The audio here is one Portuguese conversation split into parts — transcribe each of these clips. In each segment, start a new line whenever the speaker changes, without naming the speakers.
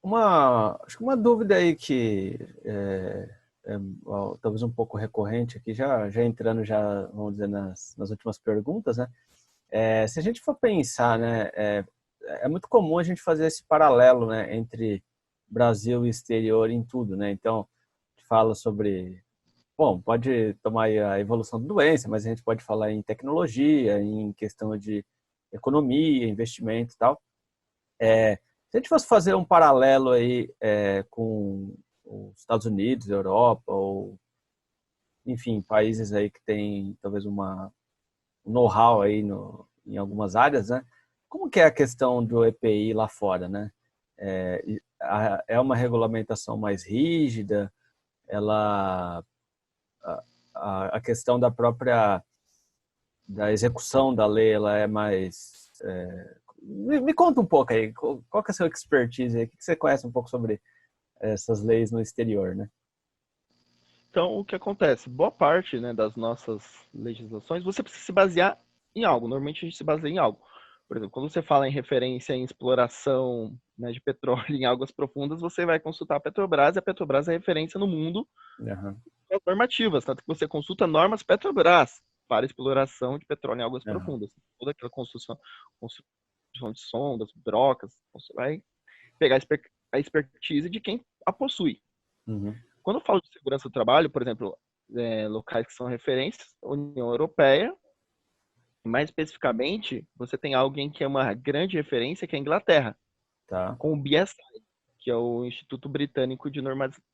Acho que uma dúvida aí que talvez um pouco recorrente aqui, já entrando já, vamos dizer, nas últimas perguntas, né? Se a gente for pensar, né, é muito comum a gente fazer esse paralelo, né, entre Brasil e exterior em tudo, né? Então, a gente fala sobre, bom, pode tomar aí a evolução da doença, mas a gente pode falar em tecnologia, em questão de economia, investimento e tal. Se a gente fosse fazer um paralelo aí com os Estados Unidos, Europa, ou enfim, países aí que têm talvez um know-how aí em algumas áreas, né? Como que é a questão do EPI lá fora, né? É uma regulamentação mais rígida? Ela a questão da própria da execução da lei, ela é mais me conta um pouco aí, qual que é a sua expertise aí? O que você conhece um pouco sobre essas leis no exterior, né?
Então, o que acontece? Boa parte, né, das nossas legislações, você precisa se basear em algo. Normalmente a gente se baseia em algo. Por exemplo, quando você fala em referência em exploração, né, de petróleo em águas profundas, você vai consultar a Petrobras, e a Petrobras é referência no mundo
Aham,
com as normativas, tanto que você consulta normas Petrobras para exploração de petróleo em águas
aham,
profundas. Toda aquela construção de sondas, brocas, você vai pegar a expertise de quem a possui.
uhum,
Quando eu falo de segurança do trabalho, por exemplo, locais que são referências, União Europeia, mais especificamente, você tem alguém que é uma grande referência, que é a Inglaterra,
tá,
com o BSI, que é o Instituto Britânico de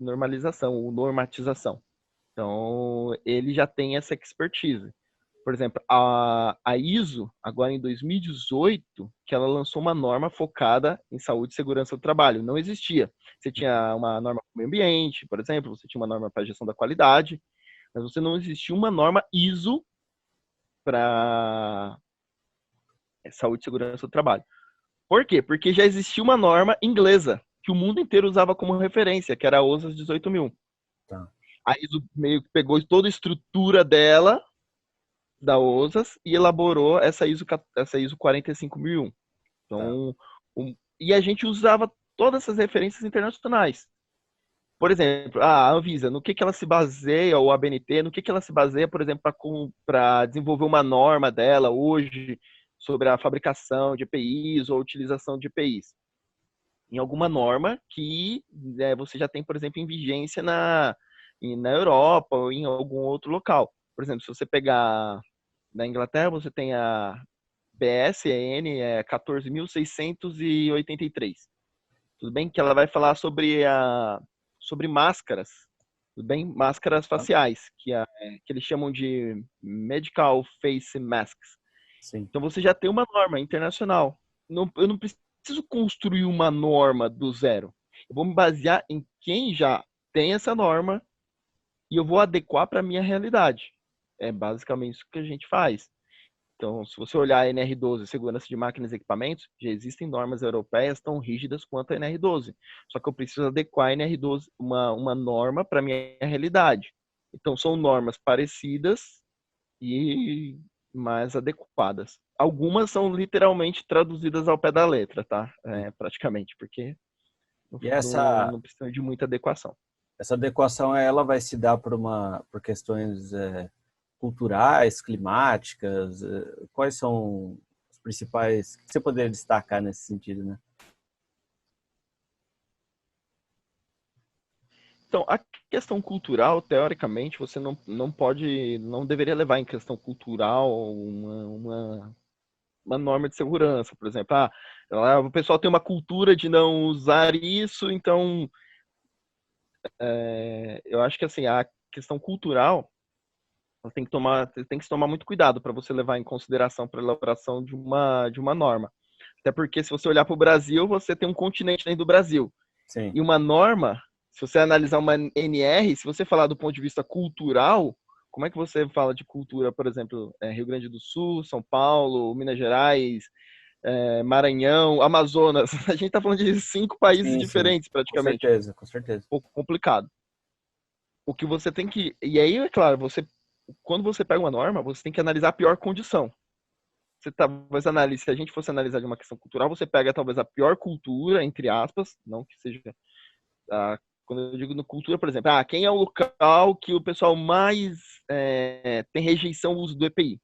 Normalização, ou Normatização. Então, ele já tem essa expertise. Por exemplo, a ISO, agora em 2018, que ela lançou uma norma focada em saúde e segurança do trabalho. Não existia. Você tinha uma norma para o meio ambiente, por exemplo, você tinha uma norma para a gestão da qualidade, mas você não existia uma norma ISO para saúde e segurança do trabalho. Por quê? Porque já existia uma norma inglesa, que o mundo inteiro usava como referência, que era a OSAS 18000.
tá,
A ISO meio que pegou toda a estrutura dela da OSAS e elaborou essa ISO 45001.
tá.
Então, e a gente usava todas essas referências internacionais. Por exemplo, a Anvisa, no que ela se baseia, ou a ABNT, no que ela se baseia, por exemplo, para desenvolver uma norma dela hoje sobre a fabricação de EPIs ou utilização de EPIs? Em alguma norma que você já tem, por exemplo, em vigência na Europa ou em algum outro local. Por exemplo, se você pegar na Inglaterra, você tem a BSN 14.683. Tudo bem? Que ela vai falar sobre máscaras, tudo bem? Máscaras
Tá.
faciais, que eles chamam de medical face masks.
Sim.
Então você já tem uma norma internacional. Eu não preciso construir uma norma do zero. Eu vou me basear em quem já tem essa norma e eu vou adequar para a minha realidade. É basicamente isso que a gente faz. Então, se você olhar a NR12, segurança de máquinas e equipamentos, já existem normas europeias tão rígidas quanto a NR12. Só que eu preciso adequar a NR12, uma norma para a minha realidade. Então, são normas parecidas e mais adequadas. Algumas são literalmente traduzidas ao pé da letra, tá? Praticamente, porque
E
não precisa de muita adequação.
essa adequação ela vai se dar por questões culturais, climáticas? Quais são os principais? O que você poderia destacar nesse sentido, né?
Então, a questão cultural, teoricamente, você não deveria levar em questão cultural uma norma de segurança, por exemplo. O pessoal tem uma cultura de não usar isso, então eu acho que assim, a questão cultural tem que se tomar muito cuidado para você levar em consideração para a elaboração de uma norma. Até porque se você olhar para o Brasil, você tem um continente dentro do Brasil.
Sim,
E uma norma, se você analisar uma NR, se você falar do ponto de vista cultural, como é que você fala de cultura, por exemplo, Rio Grande do Sul, São Paulo, Minas Gerais, Maranhão, Amazonas? A gente está falando de 5 países
sim, sim,
diferentes,
com
praticamente.
certeza, com certeza.
Um pouco complicado. O que você tem que. E aí, é claro, quando você pega uma norma, você tem que analisar a pior condição. você talvez analise, se a gente fosse analisar de uma questão cultural, você pega talvez a pior cultura, entre aspas, não que seja quando eu digo no cultura, por exemplo, quem é o local que o pessoal mais tem rejeição ao uso do EPI?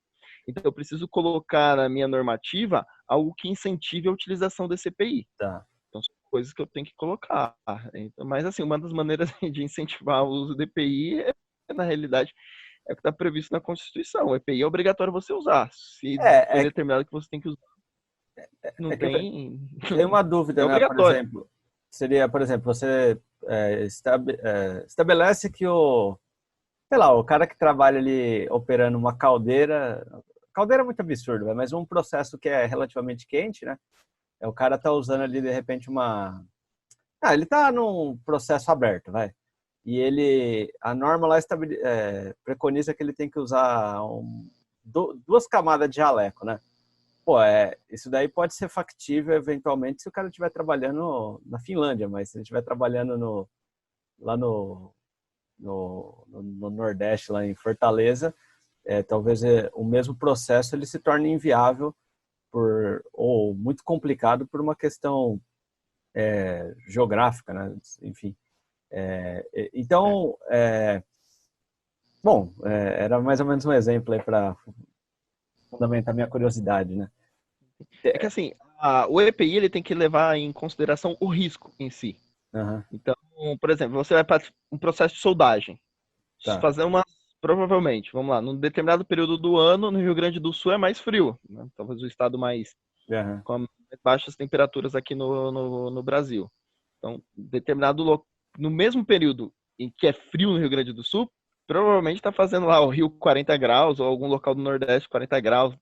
Então, eu preciso colocar na minha normativa algo que incentive a utilização desse EPI.
Tá.
Então, são coisas que eu tenho que colocar. Então, mas, assim, uma das maneiras de incentivar o uso do EPI na realidade, é o que está previsto na Constituição. O EPI é obrigatório você usar. Se foi
É,
determinado que você tem que usar, não
é que eu
tem.
tenho uma
É
dúvida, né? Por
obrigatório.
exemplo, seria, por exemplo, você estabelece que sei lá, o cara que trabalha ali operando uma caldeira é muito absurdo, mas um processo que é relativamente quente, né? O cara tá usando ali, de repente, ele tá num processo aberto, vai. E a norma lá preconiza que ele tem que usar duas camadas de jaleco, né? Pô, isso daí pode ser factível eventualmente se o cara estiver trabalhando na Finlândia, mas se ele estiver trabalhando lá no Nordeste, lá em Fortaleza, talvez o mesmo processo ele se torne inviável ou muito complicado por uma questão geográfica, né? Enfim. Então, bom, era mais ou menos um exemplo aí para fundamentar minha curiosidade, né?
É que assim, o EPI ele tem que levar em consideração o risco em si.
Uhum,
Então, por exemplo, você vai para um processo de soldagem.
tá.
Fazer provavelmente, vamos lá, num determinado período do ano, no Rio Grande do Sul é mais frio, né? Talvez o estado
Uhum,
com baixas temperaturas aqui no Brasil. Então, no mesmo período em que é frio no Rio Grande do Sul, provavelmente está fazendo lá o Rio 40 graus, ou algum local do Nordeste 40 graus.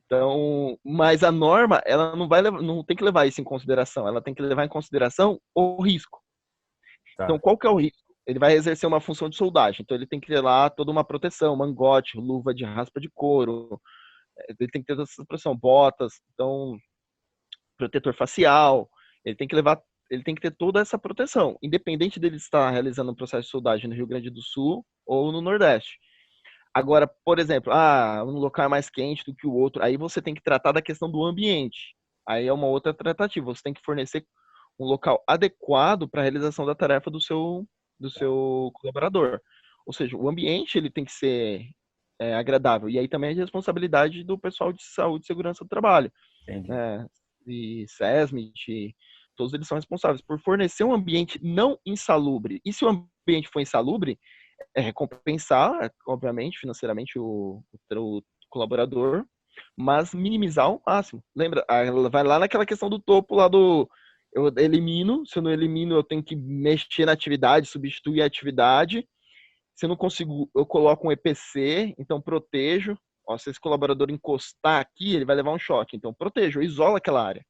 Então, mas a norma, ela não tem que levar isso em consideração, ela tem que levar em consideração o risco. Então,
tá.
qual que é o risco? Ele vai exercer uma função de soldagem, então ele tem que ter lá toda uma proteção, mangote, luva de raspa de couro, ele tem que ter toda essa proteção, botas, então protetor facial, ele tem que levar, ele tem que ter toda essa proteção, independente dele estar realizando um processo de soldagem no Rio Grande do Sul ou no Nordeste. Agora, por exemplo, um local é mais quente do que o outro, aí você tem que tratar da questão do ambiente. Aí é uma outra tratativa, você tem que fornecer um local adequado para a realização da tarefa do seu colaborador. Ou seja, o ambiente ele tem que ser agradável. E aí também é responsabilidade do pessoal de saúde e segurança do trabalho,
Entendi.
né? E SESMIT, todos eles são responsáveis por fornecer um ambiente não insalubre. E se o ambiente for insalubre, recompensar, obviamente, financeiramente o colaborador, mas minimizar ao máximo. Lembra? Ela vai lá naquela questão do topo lá eu elimino, se eu não elimino, eu tenho que mexer na atividade, substituir a atividade. Se eu não consigo, eu coloco um EPC, então protejo. Ó, se esse colaborador encostar aqui, ele vai levar um choque. Então protejo, isola aquela área.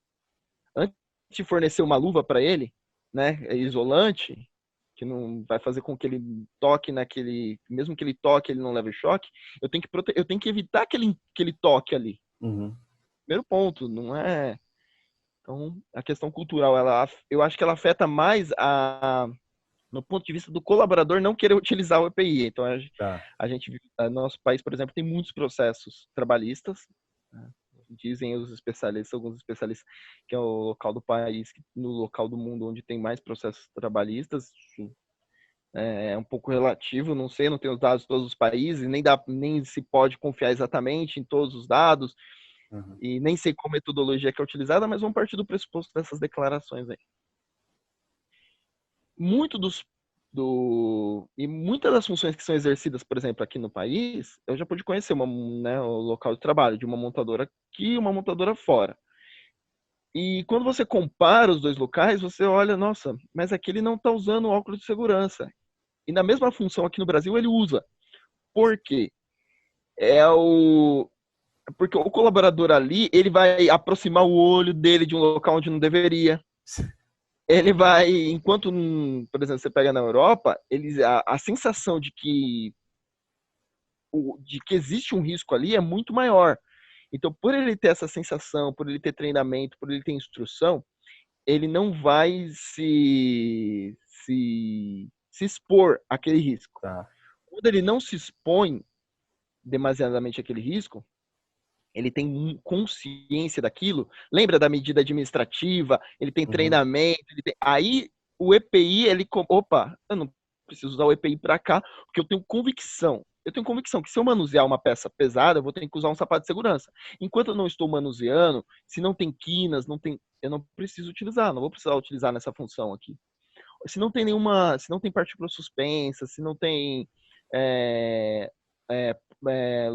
Antes de fornecer uma luva para ele, né, isolante, que não vai fazer com que ele toque mesmo que ele toque, ele não leve choque, eu tenho que evitar que ele toque ali.
Uhum.
Primeiro ponto, não é. Então, a questão cultural, eu acho que ela afeta mais no ponto de vista do colaborador não querer utilizar o EPI. Então,
Tá.
nosso país, por exemplo, tem muitos processos trabalhistas, né? Dizem alguns especialistas, que é o local do país, no local do mundo onde tem mais processos trabalhistas. Isso é um pouco relativo, não sei, não tenho os dados de todos os países, nem se pode confiar exatamente em todos os dados,
Uhum.
e nem sei qual metodologia que é utilizada, mas vamos partir do pressuposto dessas declarações aí. Muito e muitas das funções que são exercidas, por exemplo, aqui no país, eu já pude conhecer o local de trabalho de uma montadora aqui e uma montadora fora. E quando você compara os dois locais, você olha, nossa, mas aqui ele não está usando óculos de segurança. E na mesma função aqui no Brasil ele usa. Por quê? É o Porque o colaborador ali, ele vai aproximar o olho dele de um local onde não deveria. Ele vai, enquanto, por exemplo, você pega na Europa, a sensação de que existe um risco ali é muito maior. Então, por ele ter essa sensação, por ele ter treinamento, por ele ter instrução, ele não vai se expor àquele risco.
Tá.
Quando ele não se expõe demasiadamente àquele risco, ele tem consciência daquilo, lembra da medida administrativa, ele tem treinamento, aí o EPI, opa, eu não preciso usar o EPI para cá, porque eu tenho convicção que se eu manusear uma peça pesada, eu vou ter que usar um sapato de segurança. Enquanto eu não estou manuseando, se não tem quinas, eu não preciso utilizar, não vou precisar utilizar nessa função aqui. Se não tem partícula suspensa, se não tem é, é, é,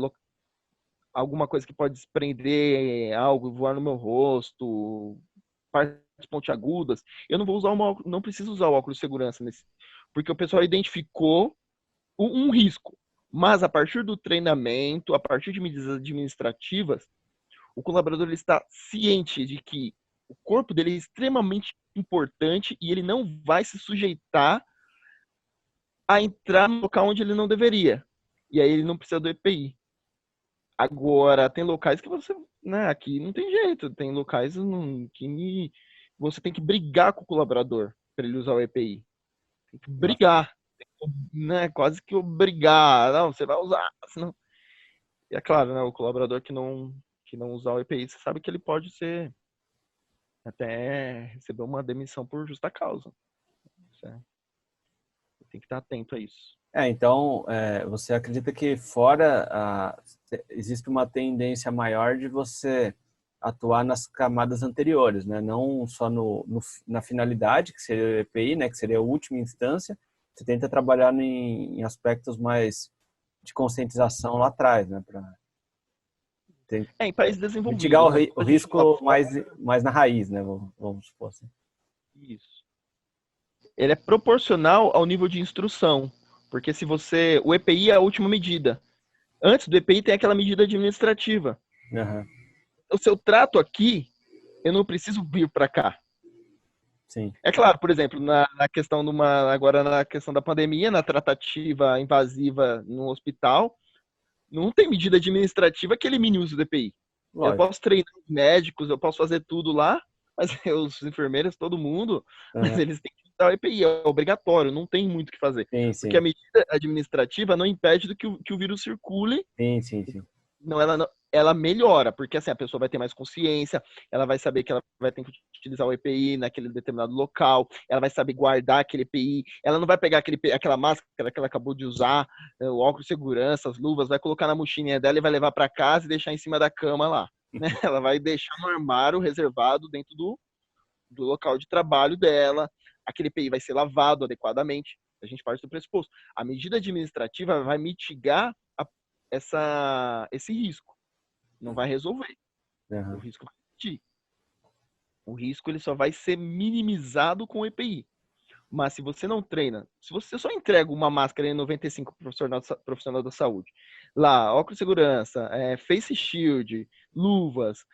alguma coisa que pode desprender algo, voar no meu rosto, partes pontiagudas, eu não vou usar não preciso usar o óculos de segurança porque o pessoal identificou um risco. Mas a partir do treinamento, a partir de medidas administrativas, o colaborador ele está ciente de que o corpo dele é extremamente importante e ele não vai se sujeitar a entrar no local onde ele não deveria. E aí ele não precisa do EPI. Agora, tem locais que você, né, aqui não tem jeito, tem locais que você tem que brigar com o colaborador para ele usar o EPI. Tem que brigar, né, quase que obrigar. Não, você vai usar, senão... E é claro, né, o colaborador que não usar o EPI, você sabe que ele pode ser até receber uma demissão por justa causa. Tem que estar atento a isso.
Então, você acredita que existe uma tendência maior de você atuar nas camadas anteriores, né? Não só na finalidade, que seria o EPI, né? Que seria a última instância. Você tenta trabalhar em aspectos mais de conscientização lá atrás, né?
Em países desenvolvidos.
Mitigar o risco mais na raiz, né? Vamos supor assim.
Isso. Ele é proporcional ao nível de instrução. Porque se o EPI é a última medida. Antes do EPI tem aquela medida administrativa.
Uhum.
O seu trato aqui, eu não preciso vir para cá.
Sim.
É claro, por exemplo, agora na questão da pandemia, na tratativa invasiva no hospital, não tem medida administrativa que elimine o uso do EPI. Lógico. Eu posso treinar os médicos, eu posso fazer tudo lá, mas os enfermeiros, todo mundo, mas eles têm que usar o EPI, é obrigatório, não tem muito o que fazer.
Sim, sim.
Porque a medida administrativa não impede que o vírus circule.
Sim.
Não, ela melhora, porque assim, a pessoa vai ter mais consciência, ela vai saber que ela vai ter que utilizar o EPI naquele determinado local, ela vai saber guardar aquele EPI, ela não vai pegar aquela máscara que ela acabou de usar, o óculos de segurança, as luvas, vai colocar na mochilinha dela e vai levar para casa e deixar em cima da cama lá. Né? Ela vai deixar no armário reservado dentro do local de trabalho dela, aquele EPI vai ser lavado adequadamente, a gente parte do pressuposto. A medida administrativa vai mitigar esse risco. Não vai resolver.
Uhum.
O risco vai existir. O risco ele só vai ser minimizado com o EPI. Mas se você não treina, se você só entrega uma máscara N95 profissional da saúde, lá, óculos de segurança, face shield, luvas,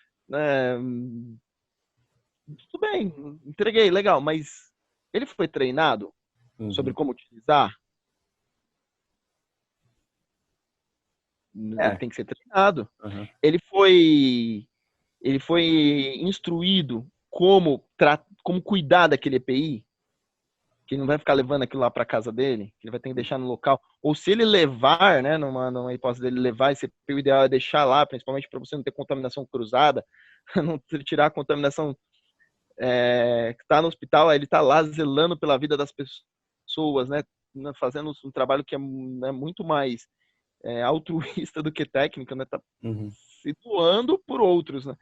tudo bem, entreguei, legal, mas ele foi treinado sobre como utilizar? Ele tem que ser treinado.
Uhum.
Ele foi instruído como cuidar daquele EPI, que ele não vai ficar levando aquilo lá para casa dele, que ele vai ter que deixar no local. Ou se ele levar, né, numa hipótese dele levar esse EPI, o ideal é deixar lá, principalmente para você não ter contaminação cruzada, não tirar a contaminação que está no hospital, ele está lá zelando pela vida das pessoas, né, fazendo um trabalho que é muito mais altruísta do que técnico, né, tá se doando por outros, né.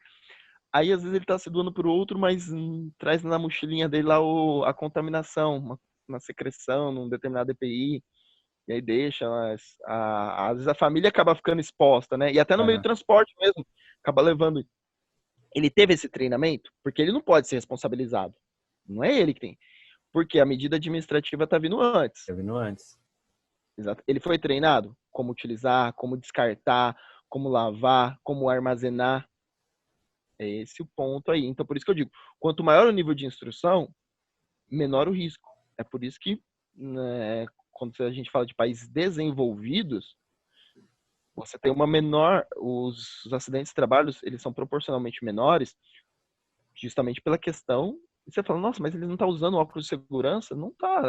Aí, às vezes, ele tá se doando por outro, mas traz na mochilinha dele lá a contaminação, uma secreção num determinado EPI, e aí deixa, às vezes a família acaba ficando exposta, né? E até no meio do transporte mesmo, acaba levando. Ele teve esse treinamento? Porque ele não pode ser responsabilizado. Não é ele que tem. Porque a medida administrativa tá vindo antes.
Tá vindo antes.
Exato. Ele foi treinado? Como utilizar, como descartar, como lavar, como armazenar. É esse o ponto aí. Então, por isso que eu digo, quanto maior o nível de instrução, menor o risco. É por isso que, né, quando a gente fala de países desenvolvidos, você tem uma menor, os acidentes de trabalho, eles são proporcionalmente menores, justamente pela questão E você fala, nossa, mas ele não está usando óculos de segurança? Não está.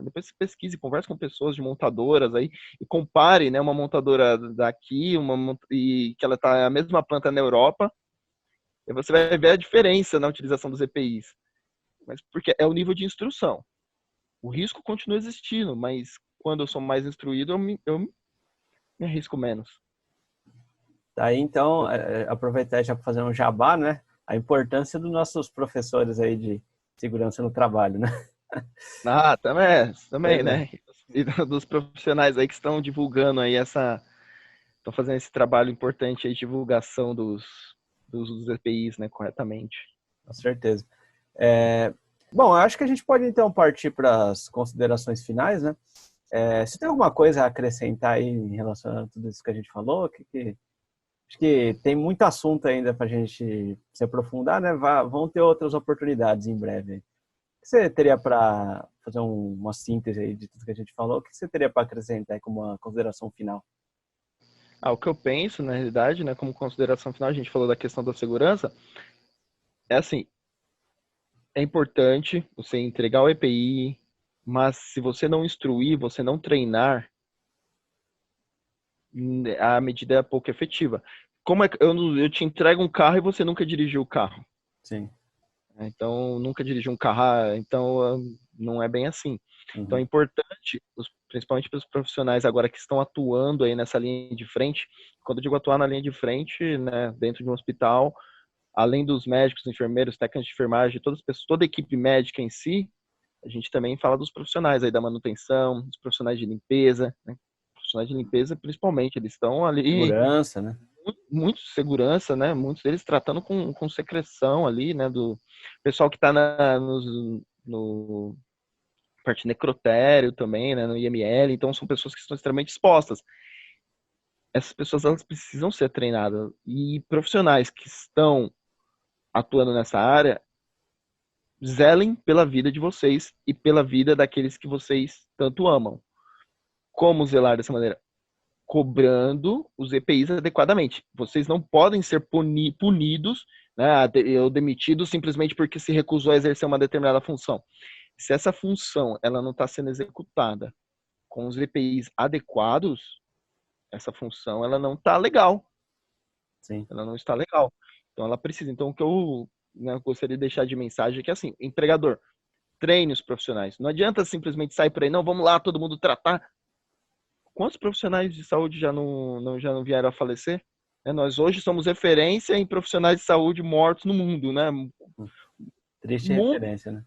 Depois você pesquise, converse com pessoas de montadoras aí e compare, né, uma montadora daqui, e que ela está a mesma planta na Europa, e você vai ver a diferença na utilização dos EPIs. Mas porque é o nível de instrução. O risco continua existindo, mas quando eu sou mais instruído, eu me arrisco menos.
Daí, então, aproveitar já para fazer um jabá, né? A importância dos nossos professores aí de segurança no trabalho, né?
Ah, também,
Pois é.
né? E dos profissionais aí que estão divulgando aí estão fazendo esse trabalho importante aí de divulgação dos EPIs, né, corretamente.
Com certeza. Bom, eu acho que a gente pode então partir para as considerações finais, né? Você tem alguma coisa a acrescentar aí em relação a tudo isso que a gente falou? Acho que tem muito assunto ainda para a gente se aprofundar, né? Vão ter outras oportunidades em breve. O que você teria para fazer uma síntese aí de tudo que a gente falou? O que você teria para acrescentar aí como uma consideração final?
O que eu penso, na realidade, né, como consideração final, a gente falou da questão da segurança, é assim, é importante você entregar o EPI, mas se você não instruir, você não treinar, a medida é pouco efetiva. Como é que eu te entrego um carro e você nunca dirigiu o carro?
Sim.
Então, nunca dirigiu um carro, então não é bem assim. Então, é
Uhum.
importante, principalmente para os profissionais agora que estão atuando aí nessa linha de frente. Quando eu digo atuar na linha de frente, né, dentro de um hospital, além dos médicos, enfermeiros, técnicos de enfermagem, todas as pessoas, toda a equipe médica em si, a gente também fala dos profissionais aí da manutenção, dos profissionais de limpeza, né? Profissionais de limpeza, principalmente, eles estão ali
Segurança, né?
muito segurança, né? Muitos deles tratando com secreção ali, né? Do pessoal que está no parte necrotério também, né? No IML. Então são pessoas que estão extremamente expostas. Essas pessoas elas precisam ser treinadas e profissionais que estão atuando nessa área zelem pela vida de vocês e pela vida daqueles que vocês tanto amam. Como zelar dessa maneira? Cobrando os EPIs adequadamente. Vocês não podem ser punidos, né, ou demitidos simplesmente porque se recusou a exercer uma determinada função. Se essa função ela não está sendo executada com os EPIs adequados, essa função ela não está legal.
Sim.
Ela não está legal. Então ela precisa. Então o que eu, né, gostaria de deixar de mensagem é que assim, empregador, treine os profissionais. Não adianta simplesmente sair por aí, não, vamos lá, todo mundo tratar. Quantos profissionais de saúde já não vieram a falecer? Nós hoje somos referência em profissionais de saúde mortos no mundo, né?
Triste
Mundo,
referência, né?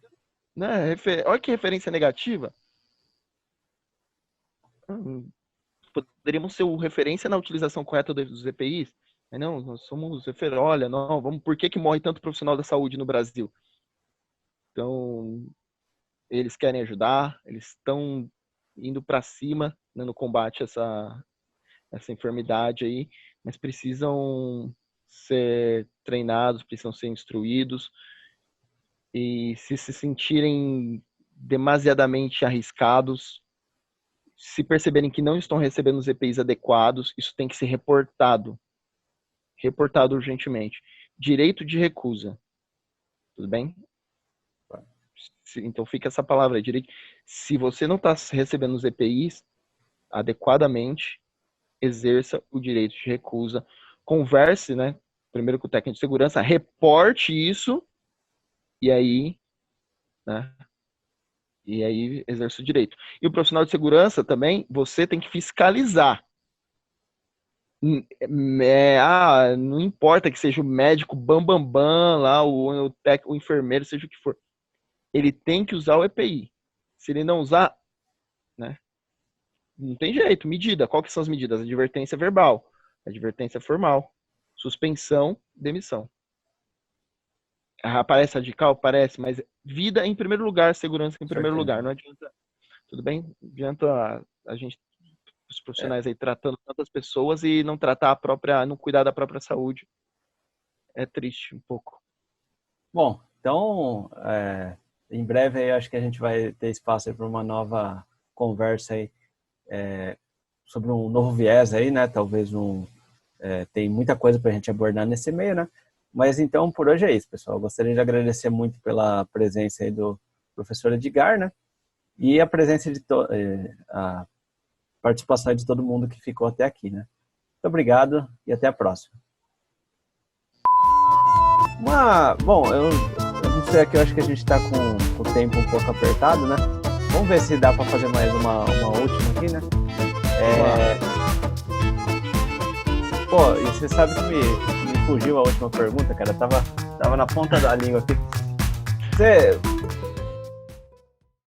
né? Olha que referência negativa. Hum, Poderíamos ser o referência na utilização correta dos EPIs. Mas não, nós somos referência. Olha, não, vamos, por que morre tanto profissional da saúde no Brasil? Então, eles querem ajudar, eles estão indo para cima, né, no combate a essa enfermidade aí, mas precisam ser treinados, precisam ser instruídos e se sentirem demasiadamente arriscados, se perceberem que não estão recebendo os EPIs adequados, isso tem que ser reportado urgentemente. Direito de recusa, tudo bem? Então fica essa palavra, direito. Se você não está recebendo os EPIs adequadamente, exerça o direito de recusa, converse, né, primeiro com o técnico de segurança, reporte isso e aí, né, e aí exerce o direito. E o profissional de segurança também, você tem que fiscalizar. Não importa que seja o médico bambambam bam, bam, lá, o enfermeiro, seja o que for. Ele tem que usar o EPI. Se ele não usar, né, não tem jeito. Medida. Qual que são as medidas? Advertência verbal, advertência formal, suspensão, demissão. Aparece radical? Parece, mas vida em primeiro lugar, segurança em
Com
primeiro
certeza.
lugar. Não adianta, tudo bem? Não adianta a gente, os
É,
profissionais aí tratando tantas pessoas e não tratar a própria, não cuidar da própria saúde. É triste um pouco.
bom, então, em breve aí acho que a gente vai ter espaço para uma nova conversa aí sobre um novo viés aí, né? Talvez tem muita coisa para a gente abordar nesse meio, né? Mas então, por hoje é isso, pessoal. Eu gostaria de agradecer muito pela presença aí do professor Edgar, né? E a presença de a participação de todo mundo que ficou até aqui, né? Muito obrigado e até a próxima. Bom, eu não sei aqui, eu acho que a gente está com o tempo um pouco apertado, né? Vamos ver se dá para fazer mais uma última aqui, né? Pô, e você sabe que me fugiu a última pergunta, cara. Tava na ponta da língua aqui.